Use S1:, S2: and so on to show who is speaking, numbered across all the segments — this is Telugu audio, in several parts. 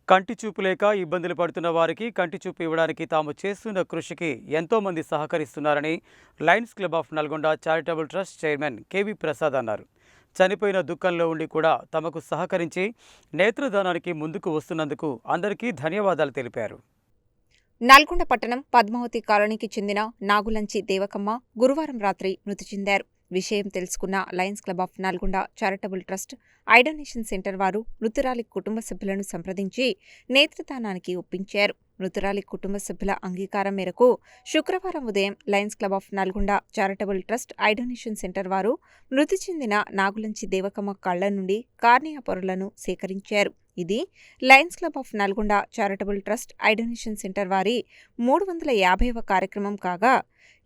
S1: కంటి చూపు లేక ఇబ్బందులు పడుతున్న వారికి కంటి చూపు ఇవ్వడానికి తాము చేస్తున్న కృషికి ఎంతో మంది సహకరిస్తున్నారని Lions Club of Nalgonda charitable trust chairman KV Prasad అన్నారు. చనిపోయిన దుఃఖంలో ఉండి కూడా తమకు సహకరించి నేత్రదానానికి ముందుకు వస్తున్నందుకు అందరికీ ధన్యవాదాలు తెలిపారు.
S2: నల్గొండ పట్టణం పద్మావతి కాలనీకి చెందిన నాగులంచి దేవకమ్మ గురువారం రాత్రి మృతి చెందారు. విషయం తెలుసుకున్న Lions Club of Nalgonda charitable trust eye donation centre వారు మృతురాలి కుటుంబ సభ్యులను సంప్రదించి నేత్రదానానికి ఒప్పించారు. మృతురాలి కుటుంబ సభ్యుల అంగీకారం మేరకు శుక్రవారం ఉదయం Lions Club of Nalgonda charitable trust eye donation centre వారు మృతి చెందిన నాగులంచి దేవకమ్మ కళ్ల నుండి కార్నియా పొరలను సేకరించారు. ఇది Lions Club of Nalgonda charitable trust eye donation centre వారి 350వ కార్యక్రమం కాగా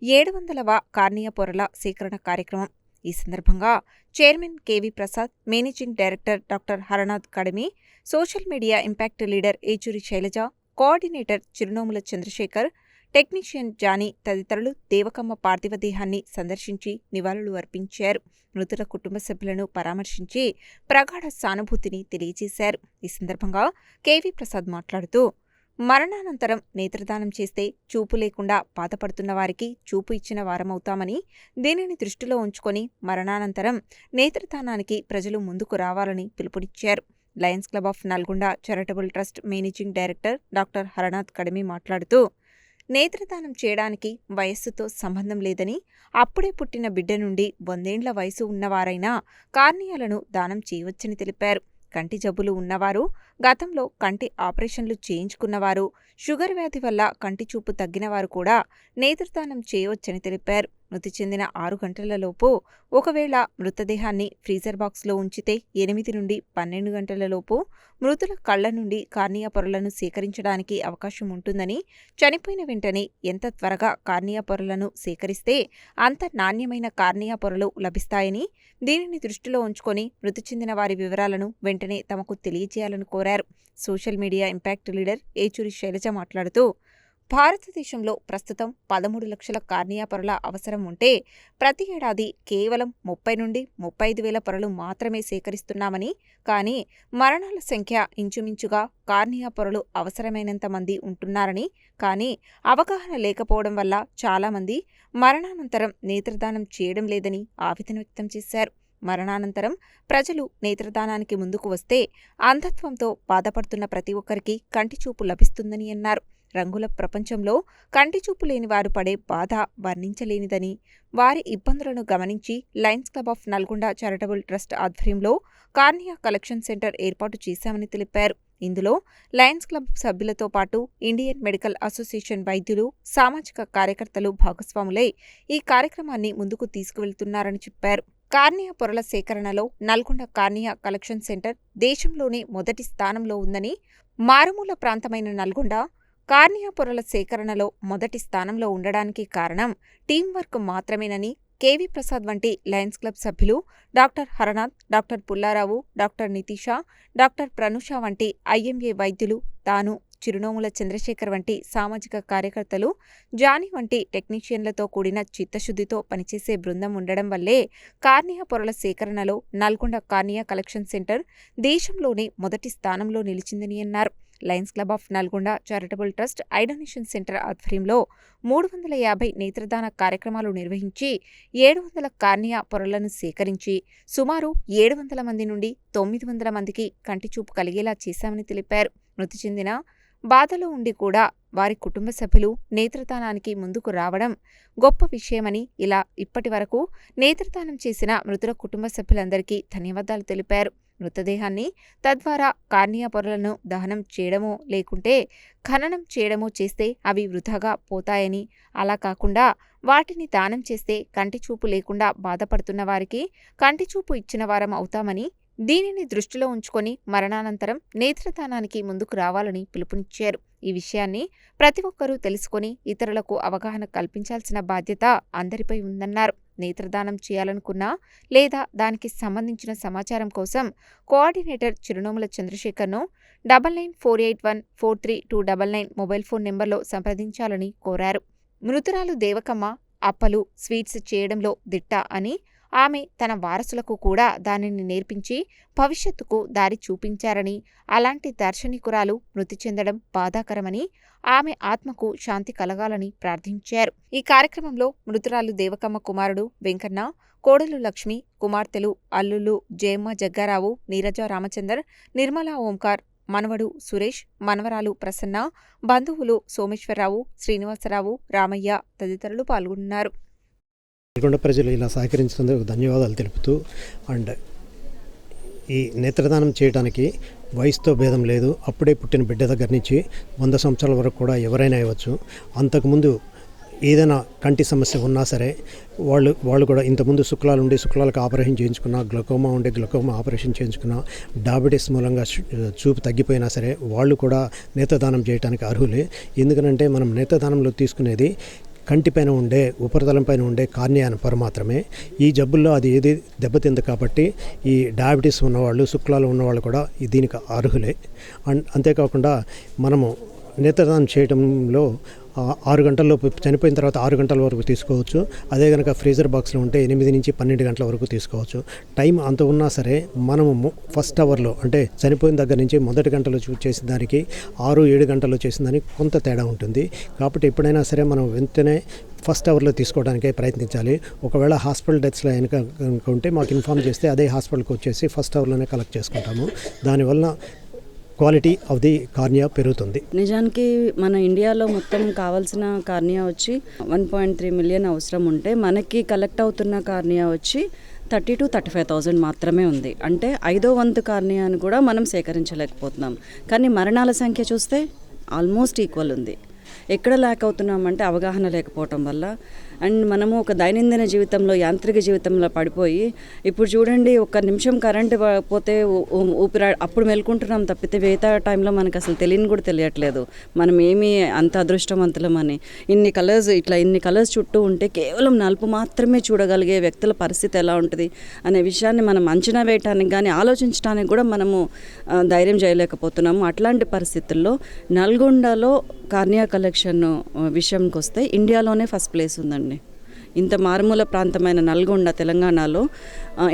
S2: 700వ కార్నియా పొరల సేకరణ కార్యక్రమం. ఈ సందర్భంగా chairman KV Prasad, managing director doctor Haranath Kadimi, social media impact leader Yechury Shailaja, coordinator Chirunomula Chandrashekar, technician Jani తదితరులు దేవకమ్మ పార్థివ దేహాన్ని సందర్శించి నివాళులు అర్పించారు. మృతుల కుటుంబ సభ్యులను పరామర్శించి ప్రగాఢ సానుభూతిని తెలియజేశారు. ఈ సందర్భంగా కేవీ ప్రసాద్ మాట్లాడుతూ, మరణానంతరం నేత్రదానం చేస్తే చూపు లేకుండా బాధపడుతున్న వారికి చూపు ఇచ్చిన వారమవుతామని, దీనిని దృష్టిలో ఉంచుకొని మరణానంతరం నేత్రదానానికి ప్రజలు ముందుకు రావాలని పిలుపునిచ్చారు. Lions Club of Nalgonda charitable trust managing director doctor Haranath Kadimi మాట్లాడుతూ, నేత్రదానం చేయడానికి వయస్సుతో సంబంధం లేదని, అప్పుడే పుట్టిన బిడ్డ నుండి 100 ఏళ్ల వయసు ఉన్నవారైనా కార్నియాలను దానం చేయవచ్చని తెలిపారు. కంటి జబ్బులు ఉన్నవారు, గతంలో కంటి ఆపరేషన్లు చేయించుకున్నవారు, షుగర్ వ్యాధి వల్ల కంటి చూపు తగ్గినవారు కూడా నేత్రదానం చేయవచ్చని తెలిపారు. మృతి చెందిన 6 గంటలలోపు ఒకవేళ మృతదేహాన్ని ఫ్రీజర్ బాక్స్లో ఉంచితే 8 నుండి 12 గంటలలోపు మృతుల కళ్ల నుండి కార్నియా పొరలను సేకరించడానికి అవకాశం ఉంటుందని, చనిపోయిన వెంటనే ఎంత త్వరగా కార్నియా పొరలను సేకరిస్తే అంత నాణ్యమైన కార్నియా పొరలు లభిస్తాయని, దీనిని దృష్టిలో ఉంచుకొని మృతి చెందిన వారి వివరాలను వెంటనే తమకు తెలియజేయాలని కోరారు. Social media impact leader Yechury Shailaja మాట్లాడుతూ, భారతదేశంలో ప్రస్తుతం 13 లక్షల కార్నియా పొరల అవసరం ఉంటే ప్రతి ఏడాది కేవలం 30 నుండి 35 వేల పొరలు మాత్రమే సేకరిస్తున్నామని, కానీ మరణాల సంఖ్య ఇంచుమించుగా కార్నియా పొరలు అవసరమైనంత మంది ఉంటున్నారని, కానీ అవగాహన లేకపోవడం వల్ల చాలామంది మరణానంతరం నేత్రదానం చేయడం లేదని ఆవేదన వ్యక్తం చేశారు. మరణానంతరం ప్రజలు నేత్రదానానికి ముందుకు వస్తే అంధత్వంతో బాధపడుతున్న ప్రతి ఒక్కరికి కంటి చూపు లభిస్తుందని అన్నారు. రంగుల ప్రపంచంలో కంటి చూపు లేని వారు పడే బాధ వర్ణించలేనిదని, వారి ఇబ్బందులను గమనించి Lions Club of Nalgonda charitable trust ఆధ్వర్యంలో కార్నియా కలెక్షన్ సెంటర్ ఏర్పాటు చేశామని తెలిపారు. ఇందులో లయన్స్ క్లబ్ సభ్యులతో పాటు ఇండియన్ మెడికల్ అసోసియేషన్ వైద్యులు, సామాజిక కార్యకర్తలు భాగస్వాములై ఈ కార్యక్రమాన్ని ముందుకు తీసుకువెళ్తున్నారని చెప్పారు. కార్నియా పొరల సేకరణలో నల్గొండ కార్నియా కలెక్షన్ సెంటర్ దేశంలోనే మొదటి స్థానంలో ఉందని, మారుమూల ప్రాంతమైన నల్గొండ కార్నియా పొరల సేకరణలో మొదటి స్థానంలో ఉండడానికి కారణం టీం వర్క్ మాత్రమేనని కేవీ ప్రసాద్ వంటి లయన్స్ క్లబ్ సభ్యులు doctor Haranath, doctor Pullarao, doctor Nitisha, doctor Pranusha వంటి ఐఎంఏ వైద్యులు, తాను చిరునోముల చంద్రశేఖర్ వంటి సామాజిక కార్యకర్తలు, జానీ వంటి టెక్నీషియన్లతో కూడిన చిత్తశుద్ధితో పనిచేసే బృందం ఉండడం వల్లే కార్నియా పొరల సేకరణలో నల్గొండ కార్నియా కలెక్షన్ సెంటర్ దేశంలోనే మొదటి స్థానంలో నిలిచిందని అన్నారు. Lions Club of Nalgonda charitable trust eye donation centre ఆధ్వర్యంలో 350 నేత్రదాన కార్యక్రమాలు నిర్వహించి 700 కార్నియా పొరలను సేకరించి సుమారు 700 మంది నుండి 900 మందికి కంటి చూపు కలిగేలా చేశామని తెలిపారు. మృతి చెందిన బాధలో ఉండి కూడా వారి కుటుంబ సభ్యులు నేత్రదానానికి ముందుకు రావడం గొప్ప విషయమని, ఇలా ఇప్పటి వరకు నేత్రదానం చేసిన మృతుల కుటుంబ సభ్యులందరికీ ధన్యవాదాలు తెలిపారు. మృతదేహాన్ని తద్వారా కార్నియా పొరలను దహనం చేయడమో లేకుంటే ఖననం చేయడమో చేస్తే అవి వృధాగా పోతాయని, అలా కాకుండా వాటిని దానం చేస్తే కంటి చూపు లేకుండా బాధపడుతున్న వారికి కంటి చూపు ఇచ్చిన వారం అవుతామని, దీనిని దృష్టిలో ఉంచుకొని మరణానంతరం నేత్రదానానికి ముందుకు రావాలని పిలుపునిచ్చారు. ఈ విషయాన్ని ప్రతి ఒక్కరూ తెలుసుకొని ఇతరులకు అవగాహన కల్పించాల్సిన బాధ్యత అందరిపై ఉందన్నారు. నేత్రదానం చేయాలనుకున్నా లేదా దానికి సంబంధించిన సమాచారం కోసం కోఆర్డినేటర్ చిరునోముల చంద్రశేఖర్ను 9948143299 మొబైల్ ఫోన్ నెంబర్లో సంప్రదించాలని కోరారు. మృతురాలు దేవకమ్మ అప్పలు, స్వీట్స్ చేయడంలో దిట్ట అని, ఆమె తన వారసులకు కూడా దానిని నేర్పించి భవిష్యత్తుకు దారి చూపించారని, అలాంటి దార్శనికురాలు మృతి చెందడం బాధాకరమని, ఆమె ఆత్మకు శాంతి కలగాలని ప్రార్థించారు. ఈ కార్యక్రమంలో మృతురాలు దేవకమ్మ కుమారుడు వెంకన్న, కోడలు లక్ష్మి, కుమార్తెలు అల్లుళ్ళు జయమ్మ జగ్గారావు, నీరజ రామచందర్, నిర్మలా ఓంకార్, మనవడు సురేష్, మనవరాలు ప్రసన్న, బంధువులు సోమేశ్వరరావు, శ్రీనివాసరావు, రామయ్య తదితరులు పాల్గొన్నారు.
S3: నల్గొండ ప్రజలు ఇలా సహకరించినందుకు ధన్యవాదాలు తెలుపుతూ, అండ్ ఈ నేత్రదానం చేయడానికి వయసుతో భేదం లేదు. అప్పుడే పుట్టిన బిడ్డ దగ్గర నుంచి 100 సంవత్సరాల వరకు కూడా ఎవరైనా ఇవ్వచ్చు. అంతకుముందు ఏదైనా కంటి సమస్య ఉన్నా సరే వాళ్ళు కూడా ఇంతకుముందు శుక్లాలు ఉండి శుక్లాలకు ఆపరేషన్ చేయించుకున్నా, గ్లకోమా ఉండే గ్లకోమా ఆపరేషన్ చేయించుకున్నా, డయాబెటీస్ మూలంగా చూపు తగ్గిపోయినా సరే వాళ్ళు కూడా నేత్రదానం చేయడానికి అర్హులే. ఎందుకంటే మనం నేత్రదానంలో తీసుకునేది కంటిపైన ఉండే ఉపరితలం పైన ఉండే కార్నియా పొర మాత్రమే. ఈ జబ్బుల్లో అది ఏది దెబ్బతింది కాబట్టి ఈ డయాబెటీస్ ఉన్నవాళ్ళు, శుక్లాలు ఉన్నవాళ్ళు కూడా దీనికి అర్హులే. అంతేకాకుండా మనము నేత్రదానం చేయడంలో 6 గంటల్లోపు చనిపోయిన తర్వాత 6 గంటల వరకు తీసుకోవచ్చు. అదే కనుక ఫ్రీజర్ బాక్స్లో ఉంటే 8 నుంచి 12 గంటల వరకు తీసుకోవచ్చు. టైం అంత ఉన్నా సరే మనము ఫస్ట్ అవర్లో అంటే చనిపోయిన దగ్గర నుంచి మొదటి గంటలో చేసిన దానికి 6-7 గంటల్లో చేసిన దానికి కొంత తేడా ఉంటుంది. కాబట్టి ఎప్పుడైనా సరే మనం వెంటనే ఫస్ట్ అవర్లో తీసుకోవడానికే ప్రయత్నించాలి. ఒకవేళ హాస్పిటల్ డెత్స్లో ఉంటే మాకు ఇన్ఫామ్ చేస్తే అదే హాస్పిటల్కి వచ్చేసి ఫస్ట్ అవర్లోనే కలెక్ట్ చేసుకుంటాము. దానివల్ల క్వాలిటీ ఆఫ్ ది కార్నియా పెరుగుతుంది.
S4: నిజానికి మన ఇండియాలో మొత్తం కావాల్సిన కార్నియా వచ్చి 1.3 మిలియన్ అవసరం ఉంటే మనకి కలెక్ట్ అవుతున్న కార్నియా వచ్చి 30,000 to 35,000 మాత్రమే ఉంది. అంటే 5వ వంతు కార్నియాను కూడా మనం సేకరించలేకపోతున్నాం. కానీ మరణాల సంఖ్య చూస్తే ఆల్మోస్ట్ ఈక్వల్ ఉంది. ఎక్కడ ల్యాక్ అవుతున్నామంటే అవగాహన లేకపోవటం వల్ల. అండ్ మనము ఒక దైనందిన జీవితంలో, యాంత్రిక జీవితంలో పడిపోయి, ఇప్పుడు చూడండి ఒక్క నిమిషం కరెంటు పోతే అప్పుడు మెలుకుంటున్నాం తప్పితే మిగతా టైంలో మనకు అసలు తెలియని కూడా తెలియట్లేదు మనం ఏమీ అంత అదృష్టవంతులమని. ఇన్ని కలర్స్ చుట్టూ ఉంటే కేవలం నలుపు మాత్రమే చూడగలిగే వ్యక్తుల పరిస్థితి ఎలా ఉంటుంది అనే విషయాన్ని మనం అంచనా వేయటానికి కానీ ఆలోచించడానికి కూడా మనము ధైర్యం చేయలేకపోతున్నాము. అట్లాంటి పరిస్థితుల్లో నల్గొండలో కార్నియా కలెక్షన్ విషయంకి వస్తే ఇండియాలోనే ఫస్ట్ ప్లేస్ ఉందండి. ఇంత మారుమూల ప్రాంతమైన నల్గొండ తెలంగాణలో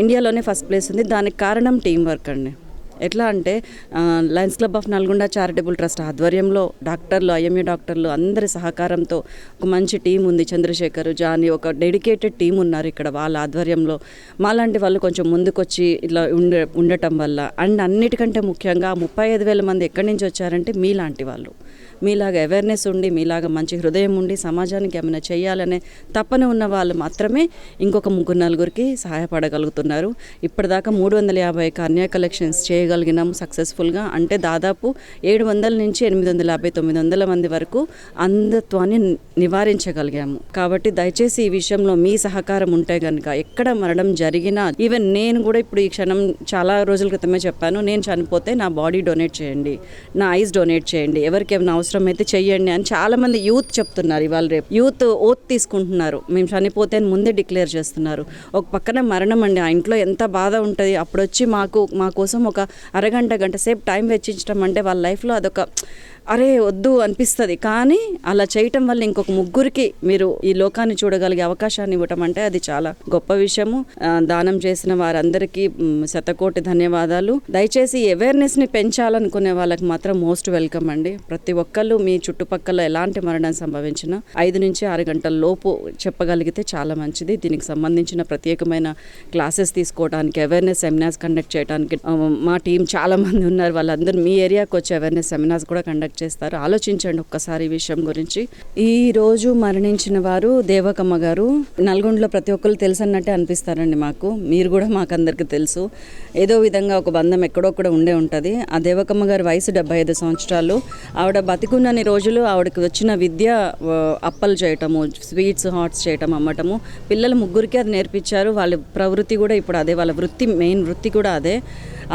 S4: ఇండియాలోనే ఫస్ట్ ప్లేస్ ఉంది. దానికి కారణం టీం వర్క్ అండి. ఎట్లా అంటే Lions Club of Nalgonda charitable trust ఆధ్వర్యంలో డాక్టర్లు, ఐఎంఏ డాక్టర్లు అందరి సహకారంతో ఒక మంచి టీం ఉంది. చంద్రశేఖర్, జానీ, ఒక డెడికేటెడ్ టీం ఉన్నారు ఇక్కడ. వాళ్ళ ఆధ్వర్యంలో మాలాంటి వాళ్ళు కొంచెం ముందుకొచ్చి ఇట్లా ఉండటం వల్ల, అండ్ అన్నిటికంటే ముఖ్యంగా 35,000 మంది ఎక్కడి నుంచి వచ్చారంటే మీలాంటి వాళ్ళు. మీలాగా అవేర్నెస్ ఉండి, మీలాగా మంచి హృదయం ఉండి సమాజానికి ఏమైనా చేయాలనే తపన ఉన్న వాళ్ళు మాత్రమే ఇంకొక 3-4 సహాయపడగలుగుతున్నారు. ఇప్పటిదాకా 350 కార్నియా కలెక్షన్స్ చేయగలిగినాం సక్సెస్ఫుల్గా. అంటే దాదాపు 700 నుంచి 850-900 మంది వరకు అంధత్వాన్ని నివారించగలిగాము. కాబట్టి దయచేసి ఈ విషయంలో మీ సహకారం ఉంటే కనుక ఎక్కడ మరణం జరిగినా, ఈవెన్ నేను కూడా ఇప్పుడు ఈ క్షణం చాలా రోజుల క్రితమే చెప్పాను, నేను చనిపోతే నా బాడీ డొనేట్ చేయండి, నా ఐస్ డొనేట్ చేయండి, ఎవరికి ఏమైనా అవసరం అయితే చెయ్యండి అని చాలామంది యూత్ చెప్తున్నారు. ఇవాళ రేపు యూత్ ఓత్ తీసుకుంటున్నారు, మేము చనిపోతే ముందే డిక్లేర్ చేస్తున్నారు. ఒక పక్కన మరణం అండి, ఆ ఇంట్లో ఎంత బాధ ఉంటుంది. అప్పుడు వచ్చి మా కోసం ఒక గంట సేపు టైం వెచ్చించడం అంటే వాళ్ళ లైఫ్లో అదొక అరే వద్దు అనిపిస్తుంది. కానీ అలా చేయటం వల్ల ఇంకొక 3 మీరు ఈ లోకాన్ని చూడగలిగే అవకాశాన్ని ఇవ్వటం అంటే అది చాలా గొప్ప విషయము. దానం చేసిన వారందరికీ శతకోటి ధన్యవాదాలు. దయచేసి అవేర్నెస్ని పెంచాలనుకునే వాళ్ళకి మాత్రం మోస్ట్ వెల్కమ్ అండి. ప్రతి ఒక్కళ్ళు మీ చుట్టుపక్కల ఎలాంటి మరణం సంభవించినా 5 నుంచి 6 గంటల లోపు చెప్పగలిగితే చాలా మంచిది. దీనికి సంబంధించిన ప్రత్యేకమైన క్లాసెస్ తీసుకోవడానికి, అవేర్నెస్ సెమినార్స్ కండక్ట్ చేయడానికి మా టీం చాలా మంది ఉన్నారు. వాళ్ళందరూ మీ ఏరియాకి వచ్చి అవేర్నెస్ సెమినార్స్ కూడా కండక్ట్ చేస్తారు. ఆలోచించండి ఒక్కసారి ఈ విషయం గురించి. ఈ రోజు మరణించిన వారు దేవకమ్మ గారు. నల్గొండలో ప్రతి ఒక్కరు తెలుసు అన్నట్టే అనిపిస్తారండి మాకు. మీరు కూడా మాకు అందరికీ తెలుసు. ఏదో విధంగా ఒక బంధం ఎక్కడొక్కడ ఉండే ఉంటుంది. ఆ దేవకమ్మ గారి వయసు 75 సంవత్సరాలు. ఆవిడ బతికున్నన్ని రోజులు ఆవిడకి వచ్చిన విద్య అప్పలు చేయటము, స్వీట్స్, హాట్స్ చేయటం, అమ్మటము. పిల్లలు 3 అది నేర్పించారు. వాళ్ళ ప్రవృత్తి కూడా ఇప్పుడు అదే, వాళ్ళ వృత్తి మెయిన్ వృత్తి కూడా అదే.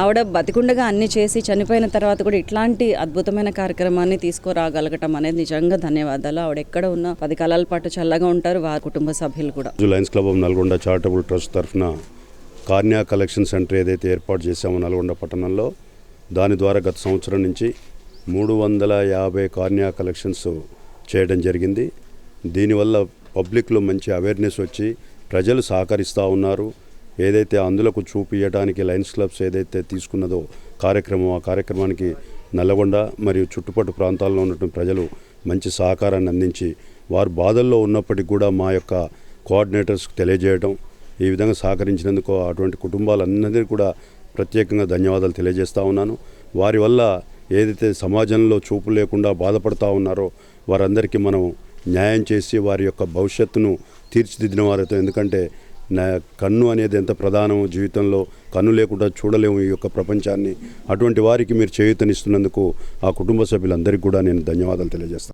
S4: ఆవిడ బతికుండగా అన్నీ చేసి చనిపోయిన తర్వాత కూడా ఇట్లాంటి అద్భుతమైన కార్యక్రమాన్ని తీసుకురాగలగటం అనేది నిజంగా ధన్యవాదాలు. ఆవిడ ఎక్కడ ఉన్నా 10 కాలాల పాటు చల్లగా ఉంటారు, వారి కుటుంబ సభ్యులు కూడా.
S5: Lions Club of Nalgonda charitable trust తరఫున కార్నియా కలెక్షన్ సెంటర్ ఏదైతే ఏర్పాటు చేశామో నల్గొండ పట్టణంలో, దాని ద్వారా గత సంవత్సరం నుంచి 350 కార్నియా కలెక్షన్స్ చేయడం జరిగింది. దీనివల్ల పబ్లిక్లో మంచి అవేర్నెస్ వచ్చి ప్రజలు సహకరిస్తూ ఉన్నారు. ఏదైతే అందులకు చూపించడానికి లయన్స్ క్లబ్స్ ఏదైతే తీసుకున్నదో కార్యక్రమం, ఆ కార్యక్రమానికి నల్లగొండ మరియు చుట్టుపక్కల ప్రాంతాల్లో ఉన్నటువంటి ప్రజలు మంచి సహకారాన్ని అందించి వారు బాధల్లో ఉన్నప్పటికీ కూడా మా యొక్క కోఆర్డినేటర్స్కి తెలియజేయడం, ఈ విధంగా సహకరించినందుకు అటువంటి కుటుంబాలందరికీ కూడా ప్రత్యేకంగా ధన్యవాదాలు తెలియజేస్తూ ఉన్నాను. వారి వల్ల ఏదైతే సమాజంలో చూపు లేకుండా బాధపడుతూ ఉన్నారో వారందరికీ మనం న్యాయం చేసి వారి యొక్క భవిష్యత్తును తీర్చిదిద్దిన వారితో, ఎందుకంటే కన్ను అనేది ఎంత ప్రధానమో జీవితంలో, కన్ను లేకుండా చూడలేము ఈ యొక్క ప్రపంచాన్ని. అటువంటి వారికి మీరు చేయూతనిస్తున్నందుకు ఆ కుటుంబ సభ్యులందరికీ కూడా నేను ధన్యవాదాలు తెలియజేస్తాను.